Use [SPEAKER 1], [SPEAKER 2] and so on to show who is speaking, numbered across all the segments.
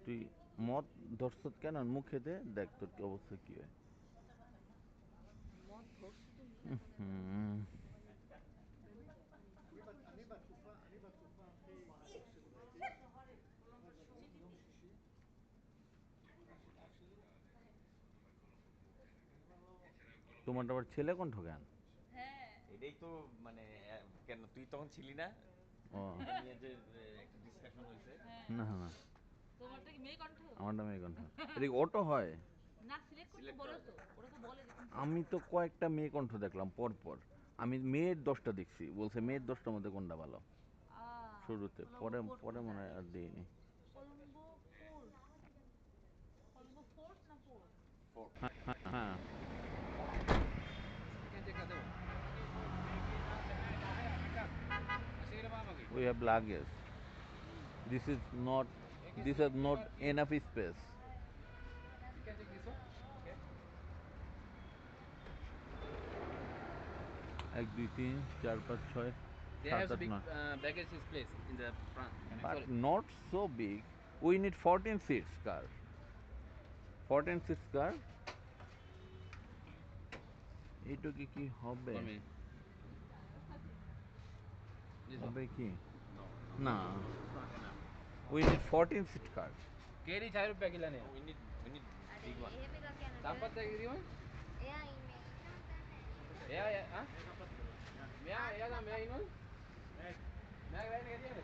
[SPEAKER 1] তুই মদ ধরছত কেন? মুখে দে, দেখ তোর কি অবস্থা কি হয়। হুম। তোমার আবার ছেলে কণ্ঠ কেন?
[SPEAKER 2] এটাই তো মানে কেন তুই তখন ছিলি না?
[SPEAKER 1] ও
[SPEAKER 2] এটা নিয়ে যে একটা ডিসকাশন হয়েছে।
[SPEAKER 1] না না, আমারটা মেয়ে কণ্ঠ। এটা অটো হয়?
[SPEAKER 2] সিলেক্ট করা যায়।
[SPEAKER 1] আমি তো কয়েকটা মেয়ে কণ্ঠ দেখলাম পর পর। আমি মেয়ের 10টা দেখছি, বলছে মেয়ের 10টার মধ্যে কোনটা ভালো শুরুতে, পরে পরে মনে হয় আর দিইনি।
[SPEAKER 2] ফোর।
[SPEAKER 1] হ্যাঁ, we have luggage. This is not, this has not enough space. এক দুই তিন চার পাঁচ ছয়
[SPEAKER 3] They
[SPEAKER 1] সাত
[SPEAKER 3] have
[SPEAKER 1] আট
[SPEAKER 3] big
[SPEAKER 1] নয়,
[SPEAKER 3] baggage place in the front.
[SPEAKER 1] but
[SPEAKER 3] Sorry.
[SPEAKER 1] not so big. We need 14 seats car. 14 seats car. এইটুকু কি হবে?
[SPEAKER 3] 1 minute. This one.
[SPEAKER 1] হবে কি?
[SPEAKER 2] No,
[SPEAKER 1] না,
[SPEAKER 2] it's not enough.
[SPEAKER 1] we need 14 seat car.
[SPEAKER 3] Keri 4 रुपया किला ने.
[SPEAKER 2] No, we need big one.
[SPEAKER 3] Sampat tadi di mana? Ya ya, ah? Mea ya da mea ino. Mea lain ke dia.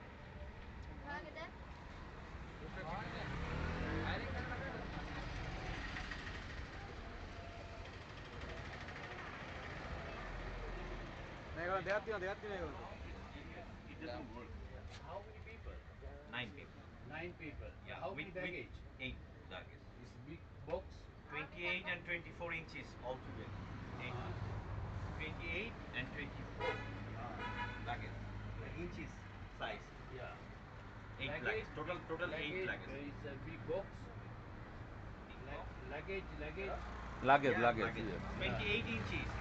[SPEAKER 3] Mea देहाती नहीं करो.
[SPEAKER 2] It doesn't work.
[SPEAKER 4] How many people?
[SPEAKER 2] 9 people.
[SPEAKER 4] 9 people.
[SPEAKER 2] Yeah,
[SPEAKER 4] How many baggage?
[SPEAKER 2] 8 luggage.
[SPEAKER 4] This big box.
[SPEAKER 2] 28 and 24 inches altogether. 8.
[SPEAKER 4] Uh,
[SPEAKER 2] 28 and 24 luggage. Inches size.
[SPEAKER 4] yeah.
[SPEAKER 2] 8 luggage. Total 8 luggage.
[SPEAKER 4] It's a big box.
[SPEAKER 2] Big box.
[SPEAKER 4] Luggage.
[SPEAKER 1] Luggage,
[SPEAKER 2] Yeah,
[SPEAKER 1] luggage.
[SPEAKER 2] luggage.
[SPEAKER 1] Yes.
[SPEAKER 2] 28 inches.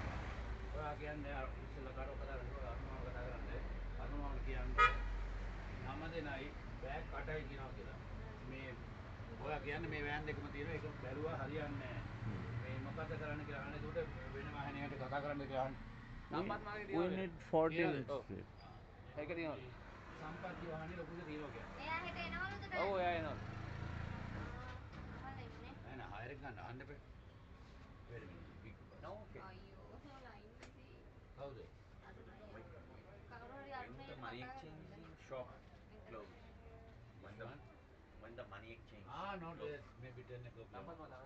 [SPEAKER 4] ඔයාගේ යන්නේ ඉස්සෙල්ලා කඩෝ කතා කරලා අනුමාන කතා කරන්නේ. අනුමාන කියන්නේ නම දෙනයි බෑග් 8යි කියනවා කියලා. මේ ඔයා කියන්නේ මේ වෑන් දෙකම තියෙනවා ඒක බැලුවා හරියන්නේ නැහැ. මේ මොකද්ද කරන්න කියලා අහන්නේ. ඒකට වෙන වාහනයකට කතා කරන්න කියලා අහන්නේ.
[SPEAKER 3] Sampat mana
[SPEAKER 1] We
[SPEAKER 3] dia?
[SPEAKER 1] need 14
[SPEAKER 4] Yeah.
[SPEAKER 1] seat.
[SPEAKER 3] Hai ke dia?
[SPEAKER 4] සම්පත්තිය වාහනේ ලොකුද තියෙනවා කියන්නේ.
[SPEAKER 3] Oh ya ino.
[SPEAKER 4] නෑ නෑ හයර් එක ගන්න අහන්න එපා. Wait a minute. Big box.
[SPEAKER 2] No, okay.
[SPEAKER 4] කවුද?
[SPEAKER 2] When the money exchanging shop closes.
[SPEAKER 4] This one?
[SPEAKER 2] When the money exchange
[SPEAKER 4] Ah, not
[SPEAKER 2] closes.
[SPEAKER 4] yet. Maybe 10 o'clock.
[SPEAKER 3] Sampat mana?